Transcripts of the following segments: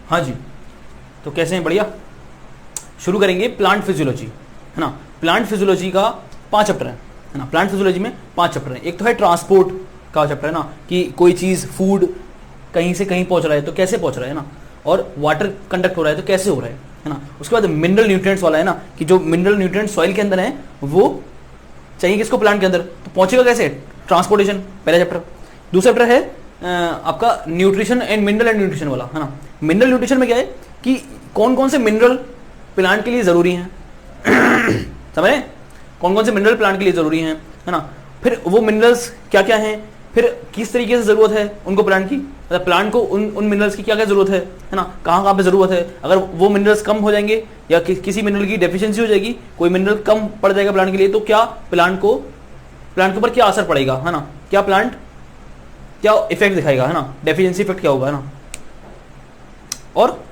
हाँ जी, तो कैसे हैं? बढ़िया। शुरू करेंगे प्लांट फिजियोलॉजी, है ना। प्लांट फिजियोलॉजी का 5 चैप्टर है ना। प्लांट फिजियोलॉजी में 5 चैप्टर हैं। एक तो है ट्रांसपोर्ट का चैप्टर, है ना, कि कोई चीज़ फूड कहीं से कहीं पहुंच रहा है तो कैसे पहुंच रहा है ना, और वाटर कंडक्ट हो रहा है तो कैसे हो रहा है ना। उसके बाद मिनरल न्यूट्रिएंट्स वाला है ना, कि जो मिनरल न्यूट्रिएंट्स सॉइल के अंदर है वो चाहिए किसको, प्लांट के अंदर, तो पहुंचेगा कैसे, ट्रांसपोर्टेशन, पहला चैप्टर। दूसरा चैप्टर है आपका nutrition and mineral and nutrition वाला, है ना। मिनरल न्यूट्रिशन में क्या है कि कौन कौन से मिनरल प्लांट के लिए जरूरी हैं समझ रहे, कौन कौन से मिनरल प्लांट के लिए जरूरी हैं, है ना। फिर वो मिनरल्स क्या क्या हैं, फिर किस तरीके से जरूरत है उनको प्लांट की, मतलब प्लांट को उन मिनरल्स की क्या क्या जरूरत है ना, कहाँ कहाँ पे जरूरत है। अगर वो मिनरल्स कम हो जाएंगे या किसी मिनरल की डेफिशिएंसी हो जाएगी, कोई मिनरल कम पड़ जाएगा प्लांट के लिए, तो क्या प्लांट के ऊपर क्या असर पड़ेगा, है ना, क्या प्लांट क्या इफेक्ट दिखाएगा, है ना, डेफिशिएंसी इफेक्ट क्या होगा, है ना। और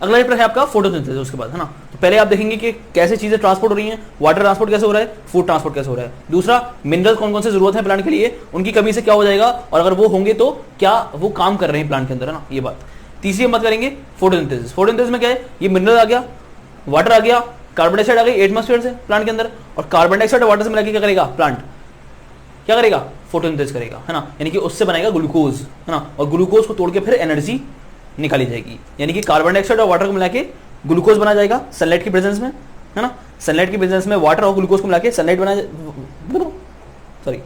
अगला चैप्टर है आपका फोटोसिंथेसिस उसके बाद, है ना। तो पहले आप देखेंगे कि कैसे चीजें ट्रांसपोर्ट हो रही हैं, वाटर ट्रांसपोर्ट कैसे हो रहा है, फूड ट्रांसपोर्ट कैसे हो रहा है। दूसरा, मिनरल्स कौन कौन से जरूरत है प्लांट के लिए, उनकी कमी से क्या हो जाएगा, और अगर वो होंगे तो क्या वो काम कर रहे हैं प्लांट के अंदर, है ना, ये बात। तीसरी हम बात करेंगे फोटोसिंथेसिस। फोटोसिंथेसिस में क्या है, ये मिनरल आ गया, वाटर आ गया, कार्बन डाइऑक्साइड आ गई एटमॉस्फेयर से प्लांट के अंदर, और कार्बन डाइऑक्साइड वाटर से मिला के क्या करेगा प्लांट, क्या करेगा, फोटोसिंथेसिस करेगा, है ना, यानी कि उससे बनेगा ग्लूकोज, है ना, और ग्लूकोज को तोड़ के फिर एनर्जी निकाली जाएगी, यानी कि कार्बन डाइऑक्साइड और वाटर को मिला के ग्लूकोज बना जाएगा सनलाइट की प्रेजेंस में, है ना। सनलाइट की प्रेजेंस में वाटर और ग्लूकोज को मिला के सनलाइट बना, सॉरी,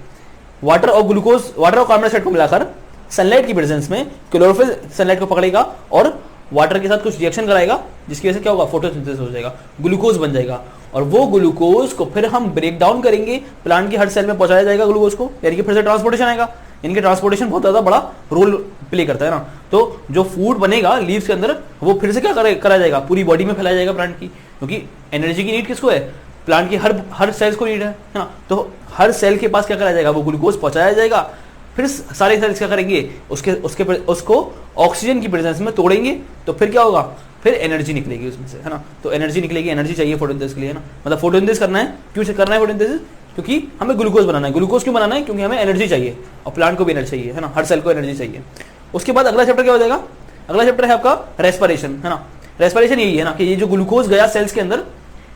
वाटर और कार्बन डाइऑक्साइड को मिलाकर सनलाइट की प्रेजेंस में क्लोरोफिल सनलाइट को पकड़ेगा और वाटर के साथ कुछ रिएक्शन कराएगा, जिसकी वजह से क्या होगा, फोटोसिंथेसिस हो जाएगा, ग्लूकोज बन जाएगा, और वो ग्लूकोज को फिर हम ब्रेक डाउन करेंगे, प्लांट के हर सेल में पहुंचाया जाएगा ग्लूकोज को, यानी कि फिर से ट्रांसपोर्टेशन आएगा। इनके ट्रांसपोर्टेशन बहुत ज्यादा बड़ा रोल प्ले करता है ना। तो जो फूड बनेगा लीव्स के अंदर, वो फिर से क्या करा जाएगा, पूरी बॉडी में फैलाया जाएगा प्लांट की, क्योंकि एनर्जी की नीड किसको है, प्लांट की हर सेल्स को नीड है ना। तो हर सेल के पास क्या कराया जाएगा, वो ग्लूकोज पहुंचाया जाएगा, फिर सारे सेल्स क्या करेंगे, उसको ऑक्सीजन की प्रेजेंस में तोड़ेंगे, तो फिर क्या होगा, फिर एनर्जी निकलेगी उसमें से, है ना। तो एनर्जी निकलेगी, एनर्जी चाहिए फोटोसिंथेसिस के लिए, है ना। मतलब फोटोसिंथेसिस करना है, क्यों करना है फोटोसिंथेसिस, क्योंकि हमें ग्लूकोज बनाना है। ग्लूकोज क्यों बनाना है, क्योंकि हमें एनर्जी चाहिए, और प्लांट को भी एनर्जी चाहिए, है ना, हर सेल को एनर्जी चाहिए। उसके बाद अगला चैप्टर क्या हो जाएगा, अगला चैप्टर है आपका रेस्पिरेशन, है ना। रेस्पिरेशन यही है ना, कि ये जो ग्लूकोज गया सेल्स के अंदर,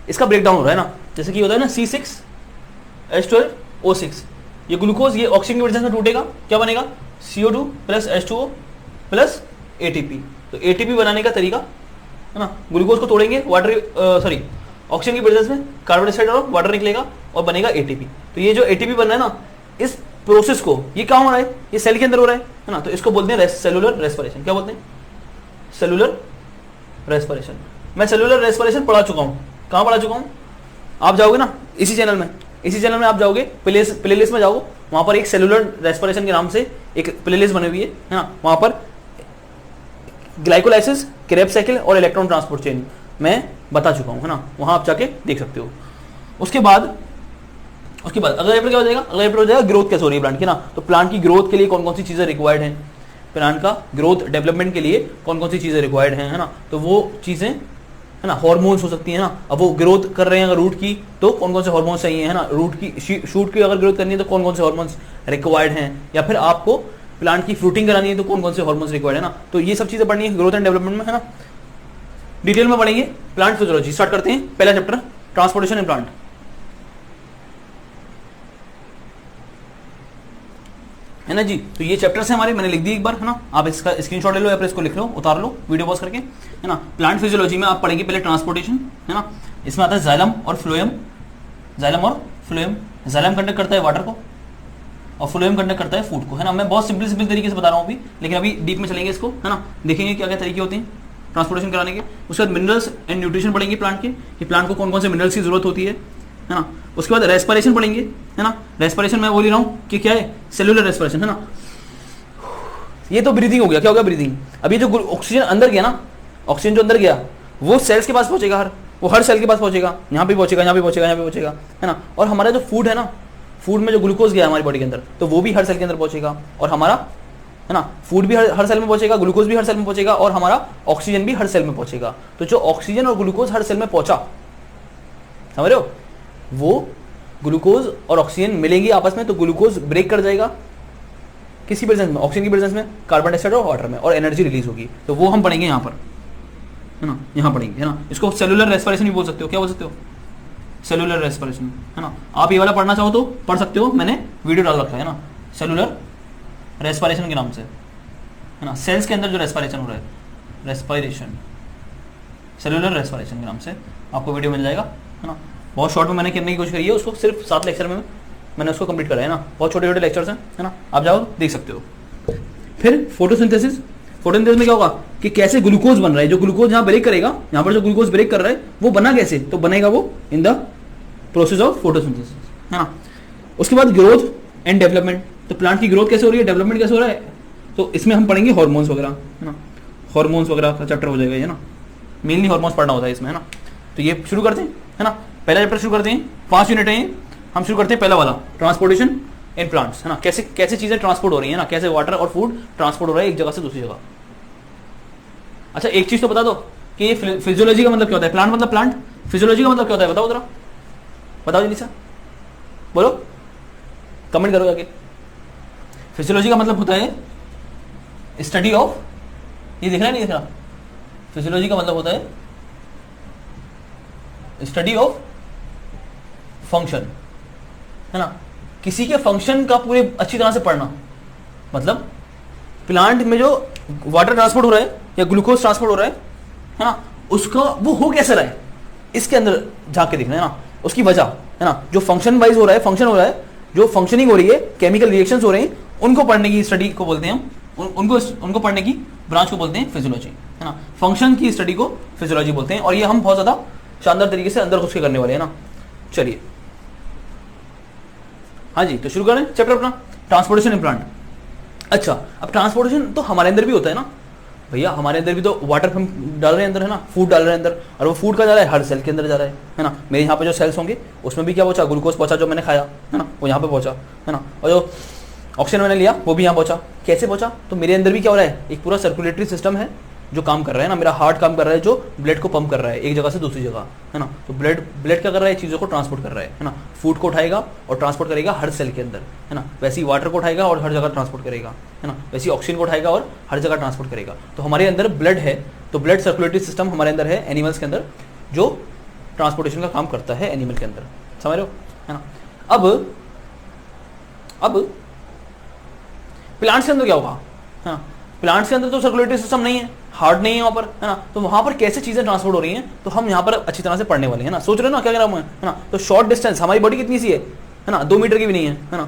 इसका ब्रेकडाउन हो रहा है ना, जैसे कि होता है ना C6H12O6, ये ग्लूकोज ये ऑक्सीजन की प्रेजेंस में टूटेगा, क्या बनेगा, CO2 plus H2O plus ATP। तो ATP बनाने का तरीका, है ना, ग्लूकोज को तोड़ेंगे, ऑक्सीजन की प्रेजेंस में कार्बन डाइऑक्साइड और वाटर निकलेगा और बनेगा ATP। तो ये जो ATP बन रहा है ना, इस प्रोसेस को, ये कहाँ हो रहा है, ये सेल के अंदर हो रहा है ना। तो इसको बोलते हैं सेलुलर रेस्पिरेशन। क्या बोलते हैं, सेलुलर रेस्पिरेशन। मैं सेलुलर रेस्पिरेशन पढ़ा चुका हूँ, कहाँ पढ़ा चुका हूँ, आप जाओगे ना इसी चैनल में आप जाओगे, प्लेलिस्ट में जाओ, वहां पर एक सेलुलर रेस्पिरेशन के नाम से एक प्लेलिस्ट बनी हुई है ना। वहां पर ग्लाइकोलाइसिस, क्रेब्स साइकिल और इलेक्ट्रॉन ट्रांसपोर्ट चेन मैं बता चुका हूं, है ना, वहां आप जाके देख सकते हो। उसके बाद अगला चैप्टर क्या हो जाएगा, अगला चैप्टर हो जाएगा ग्रोथ कैसे हो रही है प्लांट की ना। तो प्लांट की ग्रोथ के लिए कौन कौन सी चीजें रिक्वायर्ड हैं, प्लांट का ग्रोथ डेवलपमेंट के लिए कौन कौन सी चीजें रिक्वायर्ड हैं, है ना। तो वो चीजें, है ना, हार्मोन्स हो सकती है ना। अब वो ग्रोथ कर रहे हैं अगर रूट की, तो कौन कौन से हार्मोन्स चाहिए, है ना। रूट की, शूट की अगर ग्रोथ करनी है तो कौन कौन से हार्मोन्स रिक्वायर्ड हैं, या फिर आपको प्लांट की फ्रूटिंग करानी है तो कौन कौन से हार्मोन्स रिक्वायर्ड है ना। तो ये सब चीजें पढ़नी है ग्रोथ एंड डेवलपमेंट में, है ना। डिटेल में पढ़ेंगे प्लांट फिजियोलॉजी। स्टार्ट करते हैं, पहला चैप्टर ट्रांसपोर्टेशन इन प्लांट, है ना जी। तो ये चैप्टर्स हैं हमारे, मैंने लिख दी एक बार, है ना। आप इसका स्क्रीनशॉट ले लो या फिर इसको लिख लो, उतार लो वीडियो पॉज करके, है ना। प्लांट फिजियोलॉजी में आप पढ़ेंगे पहले ट्रांसपोर्टेशन, है ना। इसमें आता है जाइलम और फ्लोएम। जाइलम कंडक्ट करता है वाटर को और फ्लोएम कंडक्ट करता है फूड को, है ना। मैं बहुत सिंपल तरीके से बता रहा हूँ अभी, लेकिन अभी डीप में चलेंगे इसको, है ना। देखेंगे क्या क्या तरीके होते हैं ट्रांसपोर्टेशन कराने के। उसके बाद मिनरल्स एंड न्यूट्रिशन पढ़ेंगे प्लांट के, कि प्लांट को कौन कौन से मिनरल्स की जरूरत होती है ना। उसके बाद रेस्पिरेशन पढ़ेंगे, है ना। रेस्पिरेशन मैं बोल रहा हूँ कि क्या है, सेलुलर रेस्पिरेशन, है ना। ये तो ब्रीदिंग हो गया, क्या हो गया, ब्रीदिंग। अभी जो ऑक्सीजन अंदर गया ना, ऑक्सीजन जो अंदर गया वो सेल्स के पास पहुंचेगा, वो हर सेल के पास पहुंचेगा, यहाँ पे पहुंचेगा, यहाँ पे पहुंचेगा, यहाँ पे पहुंचेगा, है ना। और हमारा जो फूड है ना, फूड में जो ग्लूकोज गया हमारी बॉडी के अंदर, तो वो भी हर सेल के अंदर पहुंचेगा, और हमारा, है ना, फूड भी हर सेल में पहुंचेगा, ग्लूकोज भी हर सेल में पहुंचेगा, और हमारा ऑक्सीजन भी हर सेल में पहुंचेगा। तो जो ऑक्सीजन और ग्लूकोज हर सेल में पहुंचा, समझ रहे हो, वो ग्लूकोज और ऑक्सीजन मिलेंगे आपस में, तो ग्लूकोज ब्रेक कर जाएगा किसी प्रेजेंस में, ऑक्सीजन की प्रेजेंस में, कार्बन डाइऑक्साइड और वाटर में, और एनर्जी रिलीज होगी। तो वो हम पढ़ेंगे यहाँ पर, है ना, यहाँ पढ़ेंगे, है ना। इसको सेलुलर रेस्पिरेशन भी बोल सकते हो, क्या बोल सकते हो, सेलुलर रेस्पिरेशन, है ना। आप ये वाला पढ़ना चाहो तो पढ़ सकते हो, मैंने वीडियो डाल रखा है ना, सेलुलर रेस्पिरेशन के नाम से, है ना। सेल्स के अंदर जो रेस्पिरेशन हो रहा है, रेस्पिरेशन, सेलुलर रेस्पिरेशन के नाम से आपको वीडियो मिल जाएगा, है ना। बहुत शॉर्ट में मैंने करने की कोशिश करी है, उसको सिर्फ 7 लेक्चर में मैंने उसको कंप्लीट करा है ना, बहुत छोटे छोटे लेक्चर्स हैं, है ना, आप जाओ देख सकते हो। फिर फोटोसिंथेसिस, फोटोसिंथेसिस में क्या होगा कि कैसे ग्लूकोज बन रहा है, जो ग्लूकोज यहाँ ब्रेक करेगा, यहाँ पर जो ग्लूकोज ब्रेक कर रहा है वो बना कैसे, तो बनेगा वो in the process of photosynthesis, है ना। उसके बाद ग्रोथ एंड डेवलपमेंट, तो प्लांट की ग्रोथ कैसे हो रही है, डेवलपमेंट कैसे हो रहा है, तो इसमें हम पढ़ेंगे हार्मोन्स वगैरह, है ना, हार्मोन्स वगैरह का चैप्टर हो जाएगा, है ना, मेनली हार्मोन्स पढ़ना होता है इसमें, है ना। तो ये शुरू करते हैं, है ना, पहला चैप्टर शुरू करते हैं, 5 यूनिट है, हम शुरू करते हैं पहला वाला, ट्रांसपोर्टेशन इन प्लांट्स, है ना, कैसे कैसे चीजें ट्रांसपोर्ट हो रही है ना, कैसे वाटर और फूड ट्रांसपोर्ट हो रहा है एक जगह से दूसरी जगह। अच्छा एक चीज तो बता दो कि ये फिजियोलॉजी का मतलब क्या होता है, प्लांट मतलब प्लांट, फिजियोलॉजी का मतलब क्या होता है, बताओ जरा, बताओ जी, बोलो, कमेंट करो जाके। फिजियोलॉजी का मतलब होता है स्टडी ऑफ, ये दिख रहा है नहीं दिख रहा, फिजियोलॉजी का मतलब होता है स्टडी ऑफ फंक्शन, है ना, किसी के फंक्शन का पूरे अच्छी तरह से पढ़ना, मतलब प्लांट में जो वाटर ट्रांसपोर्ट हो रहा है या ग्लूकोज ट्रांसपोर्ट हो रहा है ना, उसका वो हो कैसे रहा है, इसके अंदर झांक के देखना, है ना, उसकी वजह, है ना, जो फंक्शन वाइज हो रहा है, फंक्शन हो रहा है, जो फंक्शनिंग हो रही है, केमिकल रिएक्शंस हो रहे हैं, उनको पढ़ने की स्टडी को बोलते हैं हम, उनको पढ़ने की ब्रांच को बोलते हैं फिजियोलॉजी, है ना, फंक्शन की स्टडी को फिजियोलॉजी बोलते हैं, और ये हम बहुत ज्यादा शानदार तरीके से अंदर घुस के करने वाले हैं ना। चलिए हाँ जी, तो शुरू करें चैप्टर अपना, ट्रांसपोर्टेशन इन प्लांट। अच्छा अब ट्रांसपोर्टेशन तो हमारे अंदर भी होता है ना भैया, हमारे अंदर भी तो वाटर हम डाल रहे हैं अंदर, है ना, फूड डाल रहे हैं अंदर, और वो फूड का जा रहा है हर सेल के अंदर जा रहा है ना। मेरे यहाँ पे जो सेल्स होंगे उसमें भी क्या पहुंचा, ग्लूकोज पहुंचा, जो मैंने खाया, है ना, वो यहाँ पे पहुंचा, है ना, और जो ऑक्सीजन मैंने लिया वो भी यहाँ पहुंचा, कैसे पहुंचा, तो मेरे अंदर भी क्या हो रहा है, एक पूरा सर्कुलेटरी सिस्टम है जो काम कर रहा है ना, मेरा हार्ट काम कर रहा है जो ब्लड को पंप कर रहा है एक जगह से दूसरी जगह, है ना, तो ब्लड क्या कर रहा है, चीज़ों को ट्रांसपोर्ट कर रहा है ना, फूड को उठाएगा और ट्रांसपोर्ट करेगा हर सेल के अंदर, है ना, वैसे ही वाटर को उठाएगा और हर जगह ट्रांसपोर्ट करेगा, है ना, वैसे ही ऑक्सीजन को उठाएगा और हर जगह ट्रांसपोर्ट करेगा। तो हमारे अंदर ब्लड है, तो ब्लड सर्कुलेटरी सिस्टम हमारे अंदर है एनिमल्स के अंदर, जो ट्रांसपोर्टेशन का काम करता है एनिमल के अंदर, समझ रहे हो, है ना। अब प्लांट्स के अंदर क्या होगा, है ना, प्लांट्स के अंदर तो सर्कुलेटरी सिस्टम नहीं है, हार्ट नहीं है वहां पर, है ना, तो वहां पर कैसे चीजें ट्रांसपोर्ट हो रही हैं, तो हम यहाँ पर अच्छी तरह से पढ़ने वाले हैं ना, सोच रहे हो ना क्या कह रहा हूं मैं, है ना। तो शॉर्ट डिस्टेंस, हमारी बॉडी कितनी सी है ना, 2 मीटर की भी नहीं है ना,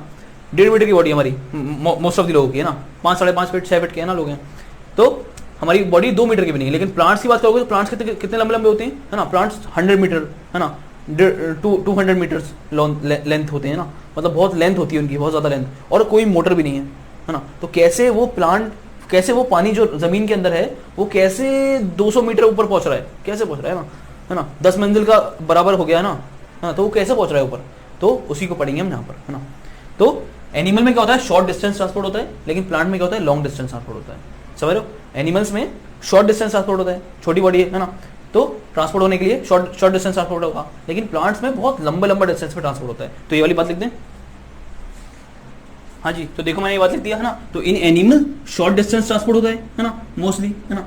1.5 मीटर की बॉडी हमारी मोस्ट ऑफ द लोगों की, है ना, 5, 5.5 फीट 6 फीट के है ना लोग हैं, तो हमारी बॉडी 2 मीटर की भी नहीं है। लेकिन प्लांट्स की बात करोगे तो प्लांट्स कितने लंबे लंबे होते हैं, है ना, प्लांट्स 100 मीटर, है ना, 200 मीटर्स लेंथ होते हैं ना, मतलब बहुत लेंथ होती है उनकी, बहुत ज्यादा लेंथ, और कोई मोटर भी नहीं है ना। तो कैसे वो प्लांट, कैसे वो पानी जो जमीन के अंदर है वो कैसे 200 मीटर ऊपर पहुंच रहा है, कैसे पहुंच रहा है ना, 10 मंजिल का बराबर हो गया है ना, तो वो कैसे पहुंच रहा है ऊपर, तो उसी को पढ़ेंगे हम यहाँ पर, है ना। तो एनिमल में क्या होता है, शॉर्ट डिस्टेंस ट्रांसपोर्ट होता है, लेकिन प्लांट में क्या होता है, लॉन्ग डिस्टेंस ट्रांसपोर्ट होता है, समझ रहे हो। एनिमल्स में शॉर्ट डिस्टेंस ट्रांसपोर्ट होता है, छोटी बॉडी है ना, तो ट्रांसपोर्ट होने के लिए शॉर्ट डिस्टेंस ट्रांसपोर्ट होगा, लेकिन प्लांट्स में बहुत लंबा डिस्टेंस में ट्रांसपोर्ट होता है। तो ये वाली बात लिख दें, हाँ जी, तो देखो मैंने ये बात लिख दिया, है ना। तो in animal short distance transport होता है ना, मोस्टली, है ना,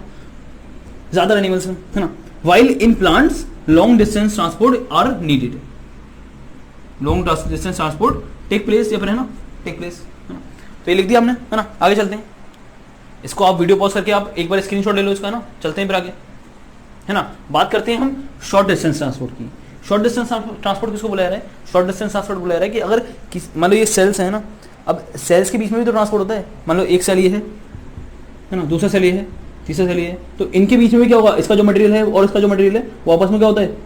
ज्यादा एनिमल्स में, है ना। While in plants long distance transport are needed, long distance transport take place, या फिर, है ना, टेक प्लेस, है ना। तो ये लिख दिया हमने, है ना। आगे चलते हैं, इसको आप वीडियो पॉज करके आप एक बार स्क्रीनशॉट ले लो इसका, ना, चलते हैं फिर आगे, है ना। बात करते हैं हम शॉर्ट डिस्टेंस ट्रांसपोर्ट की। शॉर्ट डिस्टेंस ट्रांसपोर्ट किसको बुलाया रहा है, शॉर्ट डिस्टेंस ट्रांसपोर्ट बुलाया रहा है कि अगर मान लो ये सेल्स है ना, अब सेल्स के बीच में भी तो ट्रांसपोर्ट होता है, मान लो एक सेल ये है ना, दूसरा सेल ये है, तीसरा सेल ये है, तो इनके बीच में भी क्या होगा, इसका जो मटेरियल है और इसका जो मटेरियल है वो आपस में क्या होता है,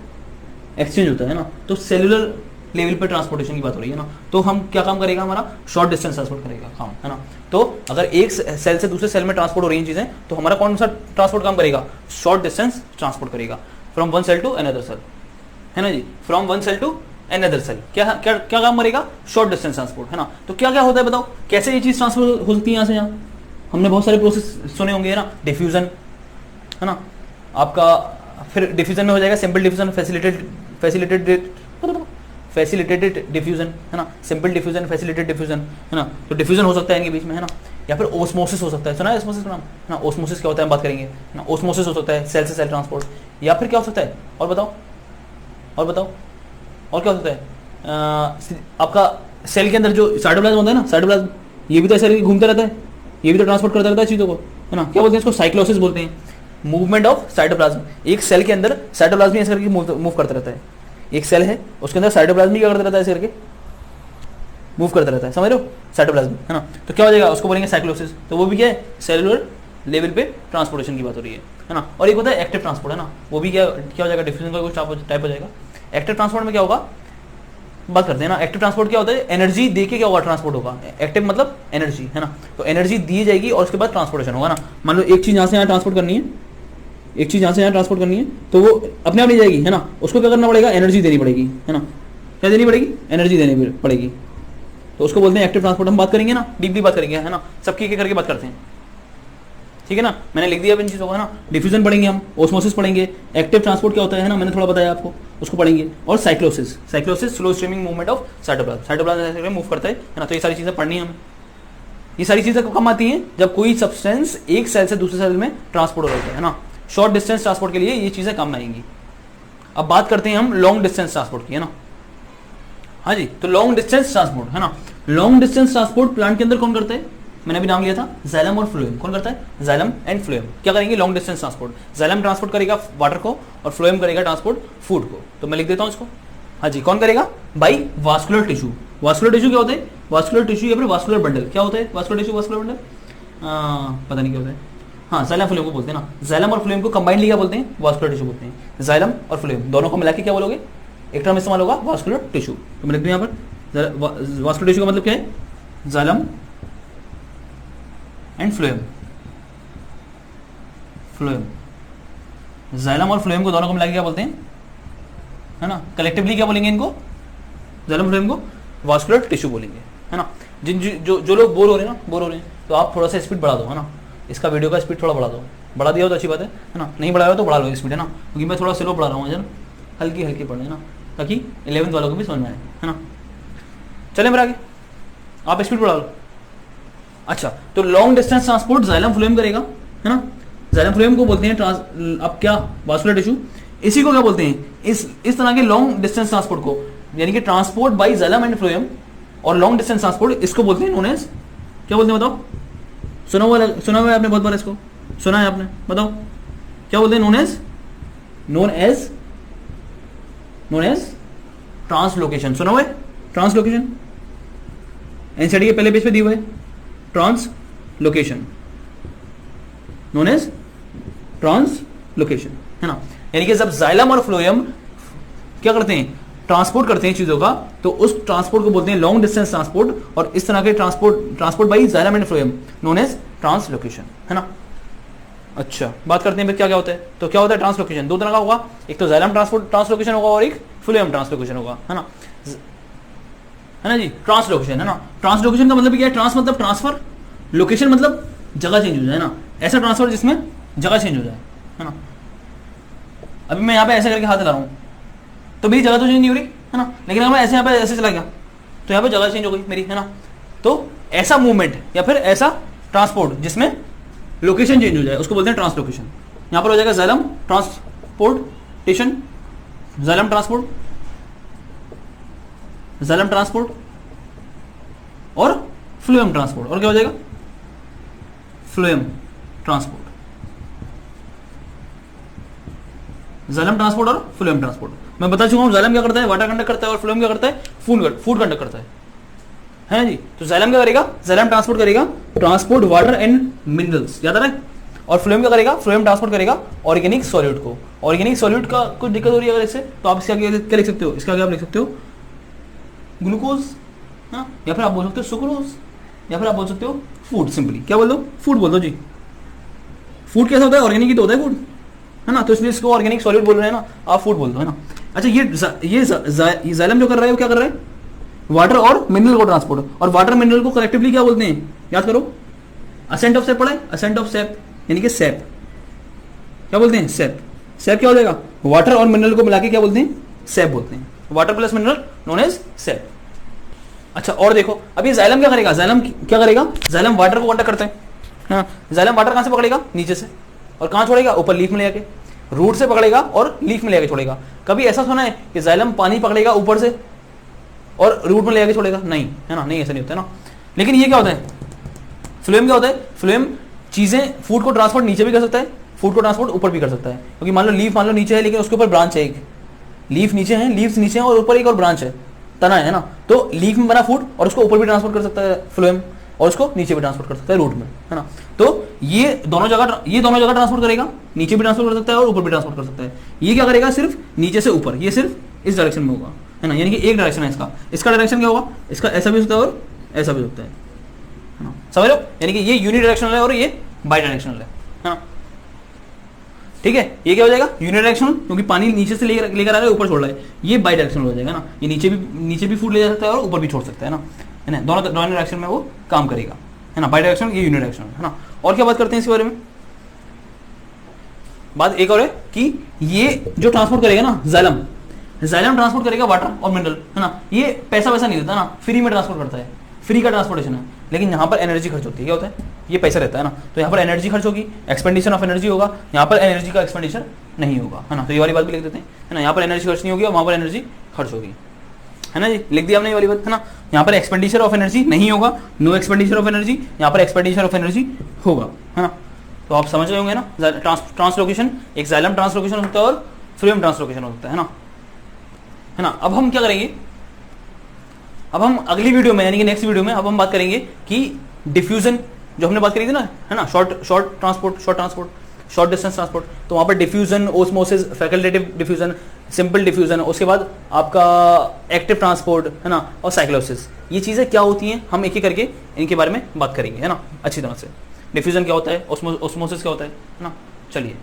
एक्सचेंज होता है ना। तो सेलुलर लेवल पर ट्रांसपोर्टेशन की बात हो रही है ना, तो हम क्या काम करेगा, हमारा शॉर्ट डिस्टेंस ट्रांसपोर्ट करेगा काम, है ना। तो अगर एक सेल से दूसरे सेल में ट्रांसपोर्ट हो रही हैं चीजें, तो हमारा कौन सा ट्रांसपोर्ट काम करेगा, शॉर्ट डिस्टेंस ट्रांसपोर्ट करेगा, from one cell to another cell, है ना जी, from one cell to another cell, क्या क्या क्या काम करेगा, शॉर्ट डिस्टेंस ट्रांसपोर्ट, है ना। तो क्या क्या होता है बताओ, कैसे ये चीज ट्रांसफर हो सकती है यहाँ से यहाँ, हमने बहुत सारे प्रोसेस सुने होंगे, है ना। डिफ्यूजन, है ना, आपका फिर डिफ्यूजन में हो जाएगा सिंपल डिफ्यूजन, फैसिलिटेटेड डिफ्यूजन, है ना, सिंपल डिफ्यूजन, फैसिलिटेटेड डिफ्यूजन, है ना। तो डिफ्यूजन हो सकता है इनके बीच में, है ना। या फिर ओस्मोसिस हो सकता है, सुना है ओस्मोसिस का नाम ना? ओस्मोसिस क्या होता है हम बात करेंगे ना। ओस्मोसिस हो सकता है, सेल से सेल ट्रांसपोर्ट, या फिर क्या हो सकता है और बताओ, और बताओ और क्या हो सकता है? आपका सेल के अंदर जो साइटोप्लाज्म होता है ना, साइटोप्लाज्म ये भी तो ऐसे घूमता रहता है, ये भी तो ट्रांसपोर्ट करता रहता है चीज़ों को, है ना। क्या बोलते हैं इसको? साइक्लोसिस बोलते हैं, मूवमेंट ऑफ साइटोप्लाज्म। एक सेल के अंदर साइटोप्लाज्म ऐसे करके मूव करता रहता है। एक सेल है उसके अंदर साइटोप्लाज्म क्या करता रहता है, ऐसे करके मूव करता रहता है, समझ रहे हो? साइटोप्लाज्म, है ना। तो क्या हो जाएगा, उसको बोलेंगे साइक्लोसिस। तो वो भी क्या है, सेलुलर लेवल पे ट्रांसपोर्टेशन की बात हो रही है ना। और एक होता है एक्टिव ट्रांसपोर्ट, है ना, वो भी क्या हो जाएगा, डिफ्यूजन का कुछ टाइप हो जाएगा। एक्टिव ट्रांसपोर्ट में क्या होगा, बात करते हैं ना। एक्टिव ट्रांसपोर्ट क्या होता है, एनर्जी दे के क्या होगा, ट्रांसपोर्ट होगा। एक्टिव मतलब एनर्जी, है ना। तो एनर्जी दी जाएगी और उसके बाद ट्रांसपोर्टेशन होगा ना। मान लो एक चीज यहाँ से यहाँ ट्रांसपोर्ट करनी है, एक चीज यहाँ से यहाँ ट्रांसपोर्ट करनी है, तो वो अपने आप नहीं जाएगी, है ना। उसको क्या करना पड़ेगा, एनर्जी देनी पड़ेगी, है ना। क्या देनी पड़ेगी, एनर्जी देनी पड़ेगी। तो उसको बोलते हैं एक्टिव ट्रांसपोर्ट। हम बात करेंगे ना, डीपली बात करेंगे, है ना, सबकी एक करके बात करते हैं, ठीक है ना। मैंने लिख दिया इन चीज़ों को, है ना। डिफ्यूजन पढ़ेंगे हम, ओस्मोसिस पढ़ेंगे, एक्टिव ट्रांसपोर्ट क्या होता है ना, मैंने थोड़ा बताया आपको, उसको पढ़ेंगे। और cyclosis, cyclosis slow streaming movement of cytoplasm, cytoplasm move करता है ना। तो ये सारी चीज़ें पढ़नी है हमें। ये सारी चीज़ें कब आती हैं, जब कोई सब्सटेंस एक सेल से दूसरे सेल में ट्रांसपोर्ट हो रहा है ना। शॉर्ट डिस्टेंस ट्रांसपोर्ट के लिए ये चीज़ें काम आएंगी। अब बात करते हैं हम लॉन्ग डिस्टेंस ट्रांसपोर्ट की, है ना। हाँ जी, तो लॉन्ग डिस्टेंस ट्रांसपोर्ट, है ना। लॉन्ग डिस्टेंस ट्रांसपोर्ट प्लांट के अंदर कौन करते हैं, मैंने अभी नाम लिया था, जाइलम और फ्लोएम। कौन करता है, जाइलम एंड फ्लोएम। क्या करेंगे, long distance transport. Xylem transport करेगा वाटर को और फ्लोएम करेगा ट्रांसपोर्ट फूड को। तो मैं लिख देता हूं इसको, हाँ जी, कौन करेगा, by vascular tissue. Vascular tissue क्या होता है, वास्कुलर टिश्यू या फिर वास्कुलर बंडल। क्या होता है वास्कुलर टिश्यू, वास्कुलर बंडल, पता नहीं क्या होता है। हाँ, जाइलम फ्लोएम को बोलते हैं ना। जाइलम और फ्लोएम को कंबाइंडली क्या बोलते हैं, वास्कुलर टिश्यू बोलते हैं। जाइलम और फ्लोएम दोनों को मिला के क्या बोलोगे, एक टर्म इस्तेमाल होगा, वास्कुलर टिश्यू। तो मैं लिख दूं यहाँ पर, वास्कुलर टिश्यू का मतलब क्या है, xylem and phloem. Phloem, xylem और फ्लोएम को दोनों को मिला के क्या बोलते हैं, है ना। कलेक्टिवली क्या बोलेंगे इनको, जाइलम फ्लोएम को वास्कुलर टिश्यू बोलेंगे, है ना। जिन जो लोग बोर हो रहे हैं ना, बोर हो रहे हैं, तो आप थोड़ा सा स्पीड बढ़ा दो, है ना। इसका वीडियो का स्पीड थोड़ा बढ़ा दो, बढ़ा दिया हो तो अच्छी बात है ना। नहीं बढ़ाया हो तो बढ़ा लो स्पीड, है ना, क्योंकि मैं थोड़ा स्लो बढ़ा रहा हूँ, हल्की हल्की पढ़े, है ना, ताकि 11th वालों को भी समझ में आए, है ना। चले मेरे आगे, आप स्पीड बढ़ा लो। अच्छा, तो long distance transport xylem phloem करेगा, है ना। जाइलम फ्लोएम को बोलते हैं अब क्या, वास्कुलर टिश्यू। इसी को क्या बोलते हैं, इस तरह के लॉन्ग डिस्टेंस ट्रांसपोर्ट को, यानी कि transport bye xylem and phloem और लॉन्ग डिस्टेंस ट्रांसपोर्ट, इसको बोलते हैं नोन एज, क्या बोलते हैं बताओ, सुना हुआ है आपने बहुत बार, इसको सुना है आपने, बताओ क्या बोलते हैं, नोन एज ट्रांसलोकेशन। सुना हुआ है ट्रांसलोकेशन, एनसीईआरटी के पहले पेज पे दी हुआ है, ट्रांसलोकेशन, नोन एज ट्रांसलोकेशन, है ना। यानी कि जब जाइलम और फ्लोएम क्या करते हैं, ट्रांसपोर्ट करते हैं चीजों का, तो उस ट्रांसपोर्ट को बोलते हैं लॉन्ग डिस्टेंस ट्रांसपोर्ट। और इस तरह के transport by xylem and phloem known as translocation, है ना। अच्छा, बात करते हैं फिर क्या क्या होता है। तो क्या होता है ट्रांसलोकेशन, दो तरह का होगा, एक तो जाइलम ट्रांसलोकेशन होगा और एक फ्लोएम ट्रांसलोकेशन होगा, है ना जी। ट्रांसलोकेशन, है ना, ट्रांसलोकेशन का मतलब क्या है, ट्रांस मतलब ट्रांसफर, लोकेशन मतलब जगह चेंज हो जाए, ना। ऐसा ट्रांसफर जिसमें जगह चेंज हो जाए, है ना। अभी मैं यहाँ पे ऐसे करके हाथ हिला रहा हूँ तो मेरी जगह तो चेंज नहीं हो रही, है ना। लेकिन अगर मैं ऐसे यहाँ पे ऐसे चला गया तो यहाँ पे जगह चेंज हो गई मेरी, है ना। तो ऐसा मूवमेंट या फिर ऐसा ट्रांसपोर्ट जिसमें लोकेशन चेंज हो जाए उसको बोलते हैं ट्रांसलोकेशन। यहाँ पर हो जाएगा जाइलम ट्रांसपोर्टेशन, जाइलम ट्रांसपोर्ट और फ्लोएम ट्रांसपोर्ट। और क्या हो जाएगा, फ्लोएम ट्रांसपोर्ट, जाइलम ट्रांसपोर्ट और फ्लोएम ट्रांसपोर्ट। मैं बता चुका हूं, जाइलम क्या करता है, वाटर कंडक्ट करता है, और फ्लोएम क्या करता है, फूड कंडक्ट करता है जी। तो जाइलम क्या करेगा, जाइलम ट्रांसपोर्ट करेगा, ट्रांसपोर्ट वाटर एंड मिनरल्स, याद आ रहा है। और फ्लोएम क्या करेगा, फ्लोएम ट्रांसपोर्ट करेगा ऑर्गेनिक सॉल्यूट को। ऑर्गेनिक सॉल्यूट का कुछ दिक्कत हो रही है अगर इससे, तो आप इसका क्या लिख सकते हो, इसका क्या आप लिख सकते हो, ग्लूकोज, हाँ, या फिर आप बोल सकते हो सुक्रोज, या फिर आप बोल सकते हो फूड। सिंपली क्या बोल दो, फूड बोल दो जी। फूड कैसा होता है, ऑर्गेनिक ही तो होता है फूड, है ना। तो इसलिए इसको ऑर्गेनिक सॉल्यूट बोल रहे हैं ना, आप फूड बोल दो, है ना। अच्छा, ये जाइलम जो कर रहा है वो क्या कर रहा है, वाटर और मिनरल को ट्रांसपोर्ट। और वाटर मिनरल को कलेक्टिवली क्या बोलते हैं, याद करो, असेंट ऑफ सेप पढ़ा है, असेंट ऑफ सेप, यानी कि सेप क्या बोलते हैं, सेप। सेप क्या हो जाएगा, वाटर और मिनरल को मिला के क्या बोलते हैं, सेप बोलते हैं। Water plus mineral known as sap. अच्छा और देखो अब ये जाइलम क्या करेगा, जाइलम क्या करेगा, जाइलम वाटर को कांटेक्ट करते हैं, हाँ जाइलम वाटर कहाँ से पकड़ेगा, नीचे से, और कहाँ छोड़ेगा, ऊपर लीफ में ले जाके, रूट से पकड़ेगा और लीफ में ले जाके छोड़ेगा। कभी ऐसा सुना है कि जाइलम पानी पकड़ेगा ऊपर से और रूट में ले जाके छोड़ेगा, नहीं है ना, नहीं ऐसा नहीं होता है ना। लेकिन ये क्या होता है, फ्लोएम क्या होता है, फ्लोएम चीजें फूड को ट्रांसपोर्ट नीचे भी कर सकता है, फूड को ट्रांसपोर्ट ऊपर भी कर सकता है। क्योंकि मान लो लीफ मान लो नीचे है लेकिन उसके ऊपर ब्रांच है, एक लीफ नीचे है, लीव्स नीचे है और ऊपर एक और ब्रांच है, तना है ना, तो लीफ में बना फूड और उसको ऊपर भी ट्रांसपोर्ट कर सकता है फ्लोएम और उसको नीचे भी ट्रांसपोर्ट कर सकता है रूट में, है ना। तो ये दोनों जगह ट्रांसपोर्ट करेगा, नीचे भी ट्रांसपोर्ट कर सकता है और ऊपर भी ट्रांसपोर्ट कर सकता है। ये क्या करेगा, सिर्फ नीचे से ऊपर, ये सिर्फ इस डायरेक्शन में होगा, है ना, यानी कि एक डायरेक्शन है इसका, इसका डायरेक्शन क्या होगा, इसका ऐसा भी हो सकता है और ऐसा भी हो सकता है ना, समझ लो, यानी कि ये यूनि डायरेक्शनल है और ये बाई डायरेक्शनल है ना, ठीक है। ये क्या हो जाएगा, यूनि डायरेक्शनल, क्योंकि पानी नीचे से लेकर आ रहा है ऊपर छोड़ रहा है, ये बाई डायरेक्शनल हो जाएगा ना, ये नीचे भी फूड ले जा सकता है और ऊपर भी छोड़ सकता है ना, दोनों डायरेक्शन में वो काम करेगा, है ना, बाई डायरेक्शनल, ये यूनि डायरेक्शनल, है ना। और क्या बात करते हैं इसके बारे में, बात एक और है कि ये जो ट्रांसपोर्ट करेगा ना, जाइलम ट्रांसपोर्ट करेगा वाटर और मिनरल, है ना, ये पैसा वैसा नहीं देता ना, फ्री में ट्रांसपोर्ट करता है, फ्री का ट्रांसपोर्टेशन है। लेकिन यहाँ पर एनर्जी खर्च होती है, क्या होता है, ये पैसा रहता है ना, तो यहाँ पर एनर्जी खर्च होगी, एक्सपेंडिशन ऑफ एनर्जी होगा, यहाँ पर एनर्जी का एक्सपेंडिचर नहीं होगा, है ना। तो ये वाली बात भी लिख देते हैं, है ना, यहाँ पर एनर्जी खर्च नहीं होगी और वहाँ पर एनर्जी खर्च होगी, है ना जी, लिख दिया हमने ये वाली बात, है ना। यहाँ पर एक्सपेंडिचर ऑफ एनर्जी नहीं होगा, नो एक्सपेंडिचर ऑफ एनर्जी, यहाँ पर एक्सपेंडिचर ऑफ एनर्जी होगा, है ना। तो आप समझ रहे होंगे ना, ट्रांसलोकेशन, एक जाइलम ट्रांसलोकेशन हो सकता है और फ्लोएम ट्रांसलोकेशन हो सकता है ना, है ना। अब हम क्या करेंगे, अब हम अगली वीडियो में यानी कि नेक्स्ट वीडियो में अब हम बात करेंगे कि डिफ्यूजन जो हमने बात करी थी ना, है ना, शॉर्ट डिस्टेंस ट्रांसपोर्ट, तो वहां पर diffusion, osmosis, facultative diffusion, simple diffusion, उसके बाद आपका एक्टिव ट्रांसपोर्ट, है ना, और साइक्लोसिस, ये चीजें क्या होती हैं हम एक एक करके इनके बारे में बात करेंगे, है ना, अच्छी तरह से। डिफ्यूजन क्या होता है, ओस्मोसिस क्या होता है ना, चलिए।